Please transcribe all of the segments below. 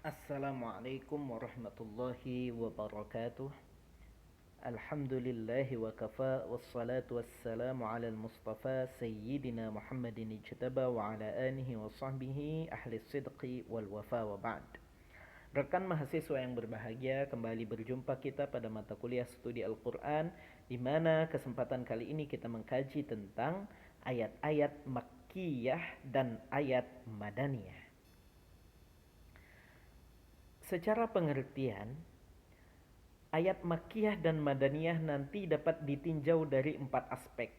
Assalamualaikum warahmatullahi wabarakatuh. Alhamdulillahi wa kafa wassalatu wassalamu ala al-mustafa sayyidina Muhammadin ijtaba wa ala alihi wa sahbihi ahli sidqi wal wafa wa ba'd. Rekan mahasiswa yang berbahagia, kembali berjumpa kita pada mata kuliah studi Al-Quran, di mana kesempatan kali ini kita mengkaji tentang ayat-ayat Makkiyah dan ayat Madaniyah. Secara pengertian, ayat Makkiyah dan Madaniyah nanti dapat ditinjau dari 4 aspek.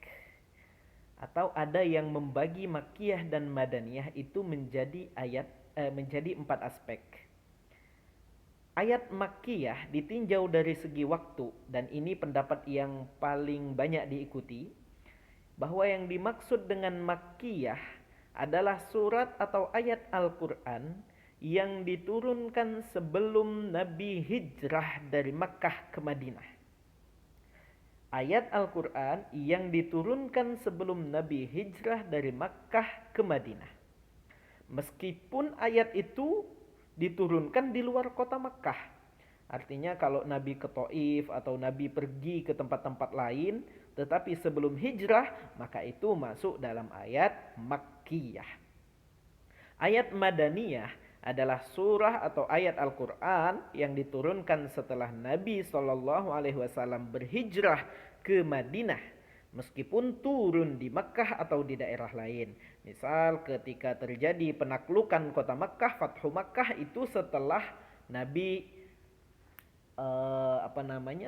Atau ada yang membagi Makkiyah dan Madaniyah itu menjadi 4 aspek. Ayat Makkiyah ditinjau dari segi waktu, dan ini pendapat yang paling banyak diikuti, bahwa yang dimaksud dengan Makkiyah adalah surat atau ayat Al-Quran yang diturunkan sebelum Nabi hijrah dari Makkah ke Madinah. Ayat Al-Quran yang diturunkan sebelum Nabi hijrah dari Makkah ke Madinah. Meskipun ayat itu diturunkan di luar kota Makkah. Artinya kalau Nabi ke Taif atau Nabi pergi ke tempat-tempat lain, tetapi sebelum hijrah, maka itu masuk dalam ayat Makkiyah. Ayat Madaniyah adalah surah atau ayat Al-Quran yang diturunkan setelah Nabi SAW berhijrah ke Madinah, meskipun turun di Makkah atau di daerah lain. Misal ketika terjadi penaklukan kota Makkah, Fathu Makkah, itu setelah Nabi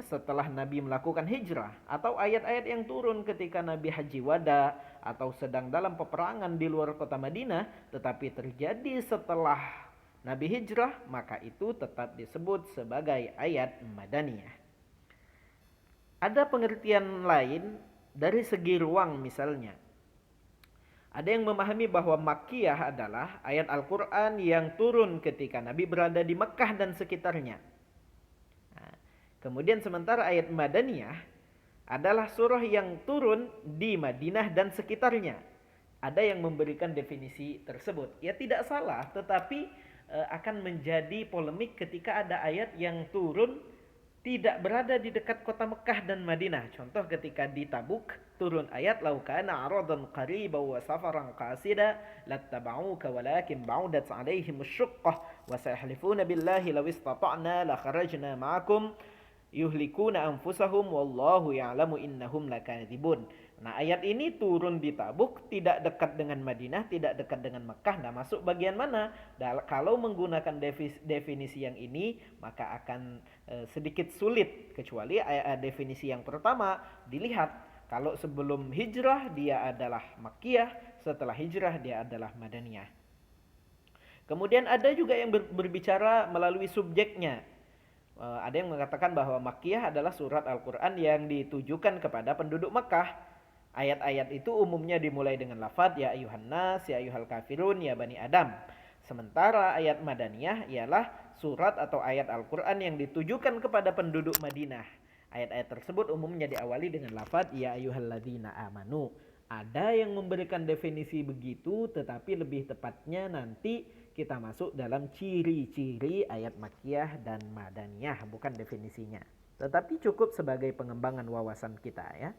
setelah Nabi melakukan hijrah, atau ayat-ayat yang turun ketika Nabi haji wada atau sedang dalam peperangan di luar kota Madinah tetapi terjadi setelah Nabi hijrah, maka itu tetap disebut sebagai ayat Madaniyah. Ada pengertian lain dari segi ruang. Misalnya, ada yang memahami bahwa Makkiyah adalah ayat Al-Quran yang turun ketika Nabi berada di Mekkah dan sekitarnya. Kemudian sementara ayat Madaniyah adalah surah yang turun di Madinah dan sekitarnya. Ada yang memberikan definisi tersebut. Ya, tidak salah, tetapi akan menjadi polemik ketika ada ayat yang turun tidak berada di dekat kota Mekah dan Madinah. Contoh ketika di Tabuk turun ayat lau kana aradan qariba wa safaran qasida lattaba'uka walakin ba'udat 'alaihim asy-shuqqah wa sayahlifuna billahi law istata'na la kharajna ma'akum yuhlikuna anfusahum wallahu ya'lamu innahum lakadzibun. Nah, ayat ini turun di Tabuk, tidak dekat dengan Madinah, tidak dekat dengan Mekah. Nah, masuk bagian mana? Kalau menggunakan definisi yang ini, maka akan sedikit sulit, kecuali definisi yang pertama dilihat. Kalau sebelum hijrah dia adalah Makkiyah, setelah hijrah dia adalah Madaniyah. Kemudian ada juga yang berbicara melalui subjeknya. Ada yang mengatakan bahwa Makkiyah adalah surat Al-Quran yang ditujukan kepada penduduk Makkah. Ayat-ayat itu umumnya dimulai dengan lafaz ya ayuhan nas, ya ayuhal kafirun, ya bani Adam. Sementara ayat Madaniyah ialah surat atau ayat Al-Quran yang ditujukan kepada penduduk Madinah. Ayat-ayat tersebut umumnya diawali dengan lafaz ya ayyuhalladzina amanu. Ada yang memberikan definisi begitu, tetapi lebih tepatnya nanti kita masuk dalam ciri-ciri ayat Makkiyah dan Madaniyah, bukan definisinya. Tetapi cukup sebagai pengembangan wawasan kita ya.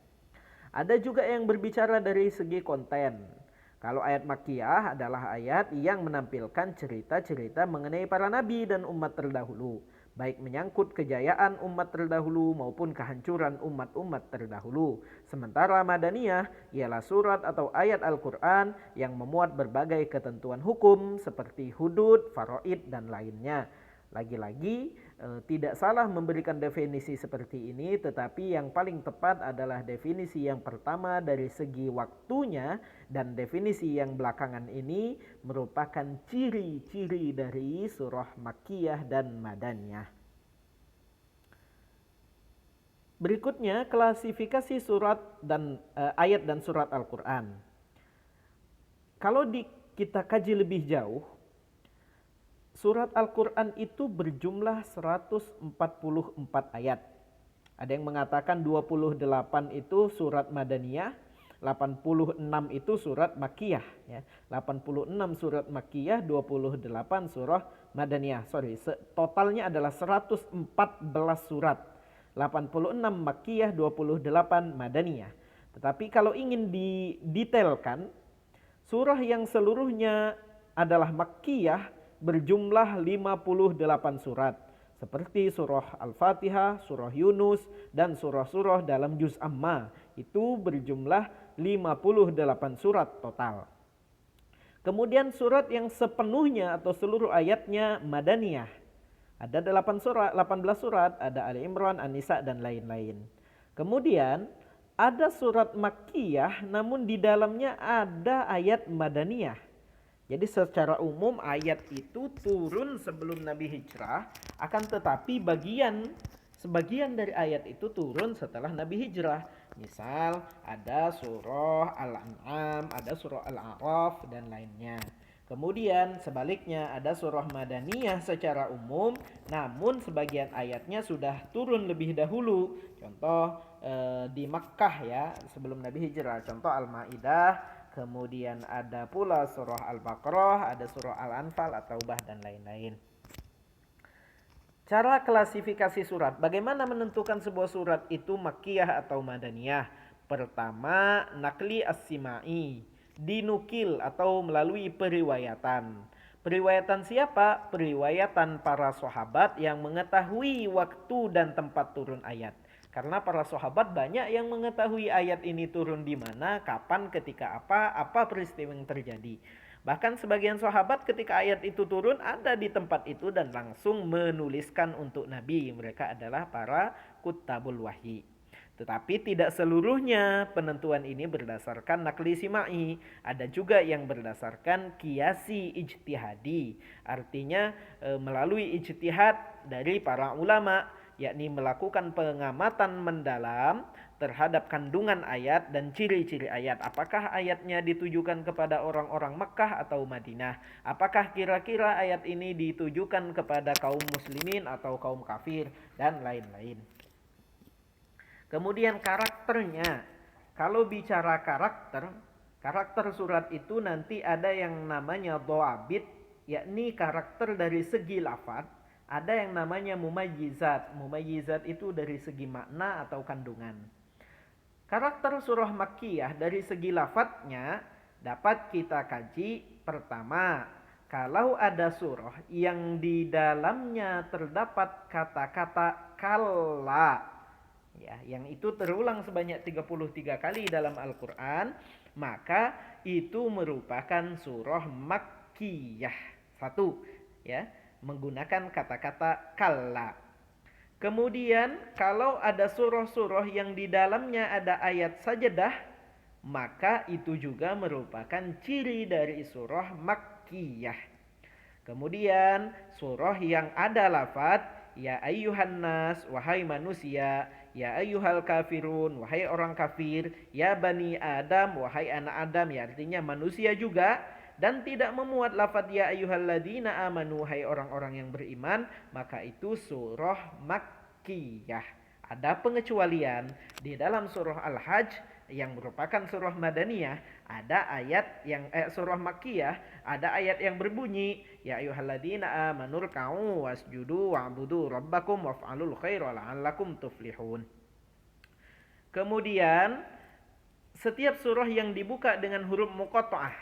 Ada juga yang berbicara dari segi konten. Kalau ayat Makkiyah adalah ayat yang menampilkan cerita-cerita mengenai para nabi dan umat terdahulu, baik menyangkut kejayaan umat terdahulu maupun kehancuran umat-umat terdahulu. Sementara Madaniyah ialah surat atau ayat Al-Quran yang memuat berbagai ketentuan hukum seperti hudud, faraid, dan lainnya. Lagi-lagi tidak salah memberikan definisi seperti ini, tetapi yang paling tepat adalah definisi yang pertama dari segi waktunya, dan definisi yang belakangan ini merupakan ciri-ciri dari surah Makkiyah dan Madaniyah. Berikutnya klasifikasi surat dan ayat dan surat Al-Quran. Kalau kita kaji lebih jauh, surat Al-Quran itu berjumlah 144 ayat. Ada yang mengatakan 28 itu surat Madaniyah, 86 itu surat Makkiyah ya. 86 surat Makkiyah, 28 surah Madaniyah. Totalnya adalah 114 surat. 86 Makkiyah, 28 Madaniyah. Tetapi kalau ingin didetailkan, surah yang seluruhnya adalah Makkiyah berjumlah 58 surat. Seperti surah Al-Fatihah, surah Yunus, dan surah-surah dalam juz Amma. Itu berjumlah 58 surat total. Kemudian surat yang sepenuhnya atau seluruh ayatnya Madaniyah. Ada 18 surat, ada Ali Imran, An-Nisa, dan lain-lain. Kemudian ada surat Makkiyah namun di dalamnya ada ayat Madaniyah. Jadi secara umum ayat itu turun sebelum Nabi hijrah, akan tetapi sebagian dari ayat itu turun setelah Nabi hijrah. Misal ada surah Al-An'am, ada surah Al-A'raf, dan lainnya. Kemudian sebaliknya ada surah Madaniyah secara umum, namun sebagian ayatnya sudah turun lebih dahulu. Contoh di Makkah ya, sebelum Nabi hijrah. Contoh Al-Maidah. Kemudian ada pula surah Al-Baqarah, ada surah Al-Anfal, At-Taubah, dan lain-lain. Cara klasifikasi surat. Bagaimana menentukan sebuah surat itu Makkiyah atau Madaniyah? Pertama, nakli as-simai. Dinukil atau melalui periwayatan. Periwayatan siapa? Periwayatan para sahabat yang mengetahui waktu dan tempat turun ayat. Karena para sahabat banyak yang mengetahui ayat ini turun di mana, kapan, ketika apa peristiwa yang terjadi. Bahkan sebagian sahabat ketika ayat itu turun ada di tempat itu dan langsung menuliskan untuk Nabi. Mereka adalah para kutabul wahyi. Tetapi tidak seluruhnya penentuan ini berdasarkan nakli simai. Ada juga yang berdasarkan kiasi ijtihadi. Artinya melalui ijtihad dari para ulama, yakni melakukan pengamatan mendalam terhadap kandungan ayat dan ciri-ciri ayat. Apakah ayatnya ditujukan kepada orang-orang Makkah atau Madinah? Apakah kira-kira ayat ini ditujukan kepada kaum muslimin atau kaum kafir, dan lain-lain. Kemudian karakternya. Kalau bicara karakter surat itu nanti ada yang namanya dhawabit, yakni karakter dari segi lafaz. Ada yang namanya mumayyizat. Mumayyizat itu dari segi makna atau kandungan. Karakter surah Makkiyah dari segi lafadznya dapat kita kaji. Pertama, kalau ada surah yang di dalamnya terdapat kata-kata kalla, ya, yang itu terulang sebanyak 33 kali dalam Al-Quran, maka itu merupakan surah Makkiyah. Satu, ya, menggunakan kata-kata kalla. Kemudian kalau ada surah-surah yang di dalamnya ada ayat sajadah, maka itu juga merupakan ciri dari surah Makkiyah. Kemudian surah yang ada lafaz ya ayyuhan nas, wahai manusia, ya ayyuhal kafirun, wahai orang kafir, ya bani Adam, wahai anak Adam, ya artinya manusia juga, dan tidak memuat lafaz ya ayyuhalladzina amanu, hai orang-orang yang beriman, maka itu surah Makkiyah. Ada pengecualian di dalam surah Al-Hajj yang merupakan surah Madaniyah, ada ayat yang surah Makkiyah, ada ayat yang berbunyi ya ayyuhalladzina amanu ruk'u wasjudu wa'budu rabbakum waf'alul khaira la'allakum tuflihun. Kemudian setiap surah yang dibuka dengan huruf muqatta'ah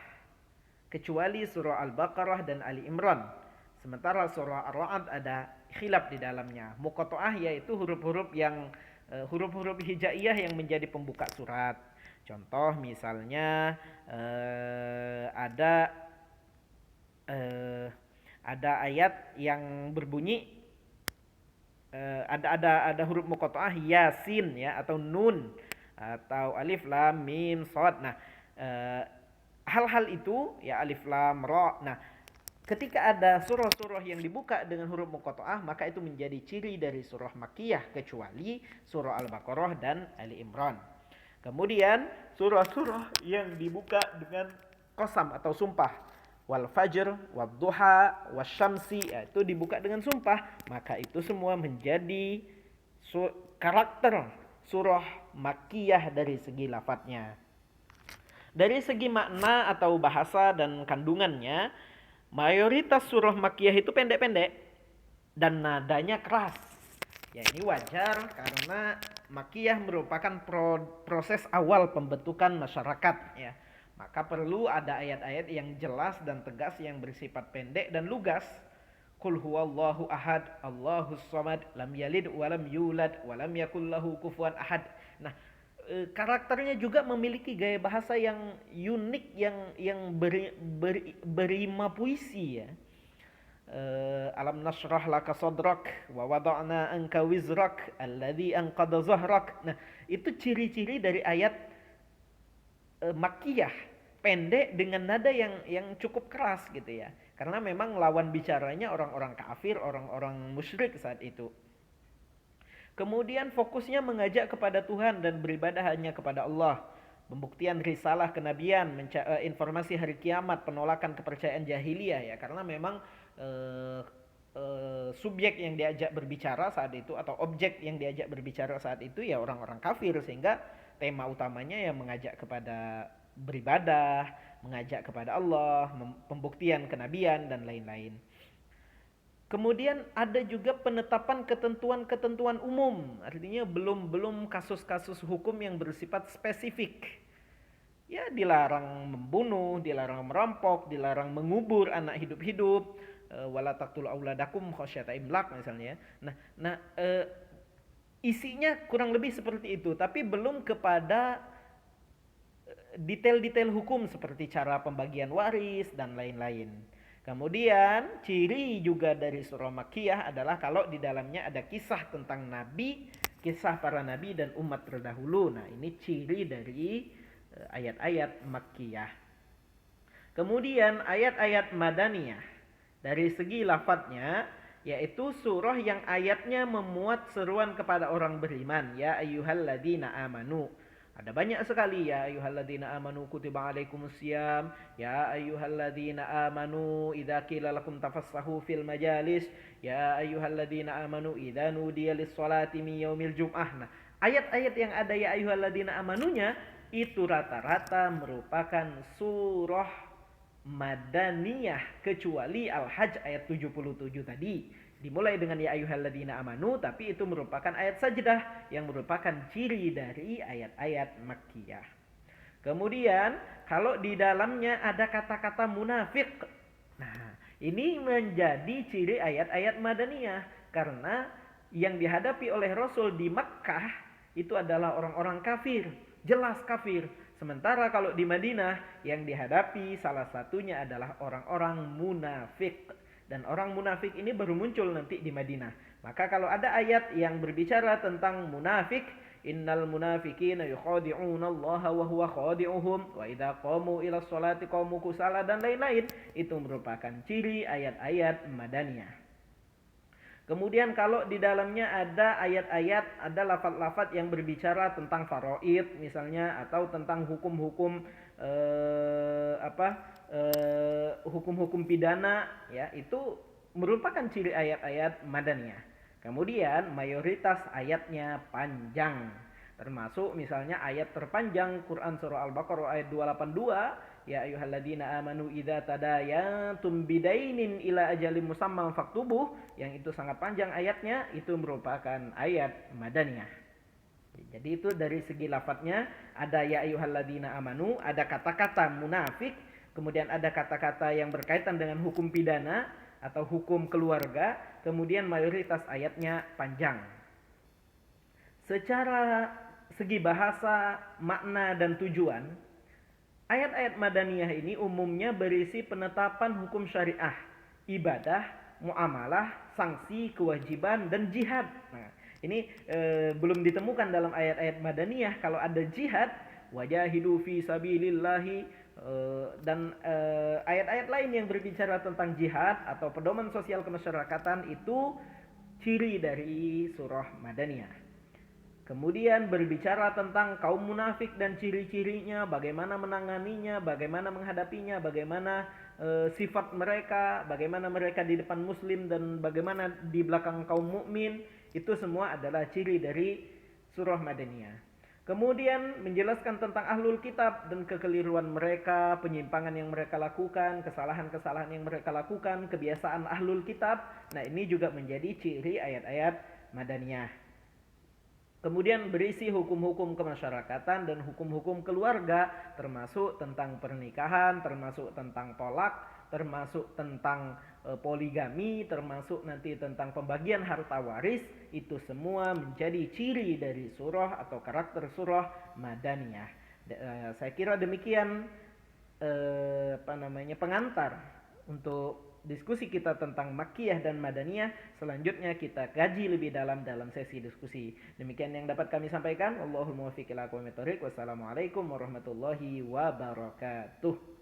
kecuali surah Al-Baqarah dan Ali Imran. Sementara surah Ar-Ra'd ada khilaf di dalamnya. Muqatta'ah yaitu huruf-huruf yang huruf-huruf hijaiyah yang menjadi pembuka surat. Contoh misalnya ada ayat yang berbunyi ada huruf muqatta'ah Yasin ya, atau Nun, atau Alif Lam Mim Shad. Nah, hal-hal itu ya, Alif Lam Ra. Nah, ketika ada surah-surah yang dibuka dengan huruf muqatta'ah, maka itu menjadi ciri dari surah Makkiyah, kecuali surah Al-Baqarah dan Ali Imran. Kemudian surah-surah yang dibuka dengan qasam atau sumpah, wal fajr, wad duha, wasyamsi, itu dibuka dengan sumpah, maka itu semua menjadi karakter surah Makkiyah dari segi lafadznya. Dari segi makna atau bahasa dan kandungannya, mayoritas surah Makkiyah itu pendek-pendek dan nadanya keras. Ya ini wajar karena Makkiyah merupakan proses awal pembentukan masyarakat ya. Maka perlu ada ayat-ayat yang jelas dan tegas yang bersifat pendek dan lugas. Qul huwallahu ahad, Allahus samad, lam yalid walam yulad walam yakul lahu kufuwan ahad. Nah, karakternya juga memiliki gaya bahasa yang unik yang berima puisi ya. Alam nasrah laka sadrak wa wada'na anka wizrak alladhi anqadha zahrak. Nah, itu ciri-ciri dari ayat Makkiyah, pendek dengan nada yang cukup keras gitu ya. Karena memang lawan bicaranya orang-orang kafir, orang-orang musyrik saat itu. Kemudian fokusnya mengajak kepada Tuhan dan beribadah hanya kepada Allah. Pembuktian risalah kenabian, informasi hari kiamat, penolakan kepercayaan jahiliyah ya. Karena memang subjek yang diajak berbicara saat itu atau objek yang diajak berbicara saat itu ya orang-orang kafir, sehingga tema utamanya ya mengajak kepada beribadah, mengajak kepada Allah, pembuktian kenabian dan lain-lain. Kemudian ada juga penetapan ketentuan-ketentuan umum, artinya belum kasus-kasus hukum yang bersifat spesifik. Ya dilarang membunuh, dilarang merampok, dilarang mengubur anak hidup-hidup, wala taqtulu auladakum khasyata imlaq misalnya. Isinya kurang lebih seperti itu, tapi belum kepada detail-detail hukum seperti cara pembagian waris dan lain-lain. Kemudian ciri juga dari surah Makkiyah adalah kalau di dalamnya ada kisah tentang nabi, kisah para nabi dan umat terdahulu. Nah, ini ciri dari ayat-ayat Makkiyah. Kemudian ayat-ayat Madaniyah. Dari segi lafadznya, yaitu surah yang ayatnya memuat seruan kepada orang beriman. Ya ayyuhalladzina amanu. Ada banyak sekali ya ayyuhalladzina amanu kutiba alaikumusiyam, ya ayyuhalladzina amanu idza qila lakum tafassahu fil majalis, ya ayyuhalladzina amanu idza nudiya lis-sholati min yaumil jum'ah. Nah, ayat-ayat yang ada ya ayyuhalladzina amanunya itu rata-rata merupakan surah Madaniyah kecuali Al-Hajj ayat 77 tadi. Dimulai dengan ya ayyuhalladzina amanu, tapi itu merupakan ayat sajdah yang merupakan ciri dari ayat-ayat Makkiyah. Kemudian kalau di dalamnya ada kata-kata munafik. Nah, ini menjadi ciri ayat-ayat Madaniyah karena yang dihadapi oleh Rasul di Makkah itu adalah orang-orang kafir, jelas kafir. Sementara kalau di Madinah yang dihadapi salah satunya adalah orang-orang munafik. Dan orang munafik ini baru muncul nanti di Madinah. Maka kalau ada ayat yang berbicara tentang munafik, innal munafiqina yukhadi'una Allah wa huwa khadi'uhum wa idza qamu ila sholati qamu kusala dan lain-lain, itu merupakan ciri ayat-ayat Madaniyah. Kemudian kalau di dalamnya ada ayat-ayat, ada lafaz-lafaz yang berbicara tentang faraid misalnya, atau tentang hukum-hukum hukum-hukum pidana ya, itu merupakan ciri ayat-ayat Madaniyah. Kemudian mayoritas ayatnya panjang, termasuk misalnya ayat terpanjang Quran surah Al-Baqarah ayat 282, ya ayyuhalladzina amanu idza tadayantum bidainin ila ajalin musamman faktubuh, yang itu sangat panjang ayatnya, itu merupakan ayat Madaniyah. Jadi itu dari segi lafadznya ada ya ayyuhalladzina amanu, ada kata-kata munafik, kemudian ada kata-kata yang berkaitan dengan hukum pidana atau hukum keluarga, kemudian mayoritas ayatnya panjang. Secara segi bahasa, makna dan tujuan, ayat-ayat Madaniyah ini umumnya berisi penetapan hukum syariah, ibadah, muamalah, sanksi, kewajiban, dan jihad. Nah, ini belum ditemukan dalam ayat-ayat Madaniyah kalau ada jihad, wajahidu fi sabilillahi, dan ayat-ayat lain yang berbicara tentang jihad atau pedoman sosial kemasyarakatan, itu ciri dari surah Madaniyah. Kemudian berbicara tentang kaum munafik dan ciri-cirinya, bagaimana menanganinya, bagaimana menghadapinya, bagaimana sifat mereka, bagaimana mereka di depan muslim dan bagaimana di belakang kaum mukmin. Itu semua adalah ciri dari surah Madaniyah. Kemudian menjelaskan tentang ahlul kitab dan kekeliruan mereka, penyimpangan yang mereka lakukan, kesalahan-kesalahan yang mereka lakukan, kebiasaan ahlul kitab. Nah, ini juga menjadi ciri ayat-ayat Madaniyah. Kemudian berisi hukum-hukum kemasyarakatan dan hukum-hukum keluarga, termasuk tentang pernikahan, termasuk tentang tolak, termasuk tentang poligami, termasuk nanti tentang pembagian harta waris. Itu semua menjadi ciri dari surah atau karakter surah Madaniyah. Saya kira demikian pengantar untuk diskusi kita tentang Makkiyah dan Madaniyah. Selanjutnya kita kaji lebih dalam sesi diskusi. Demikian yang dapat kami sampaikan. Wallahul muwaffiq ila aqwamit thoriq. Wassalamualaikum warahmatullahi wabarakatuh.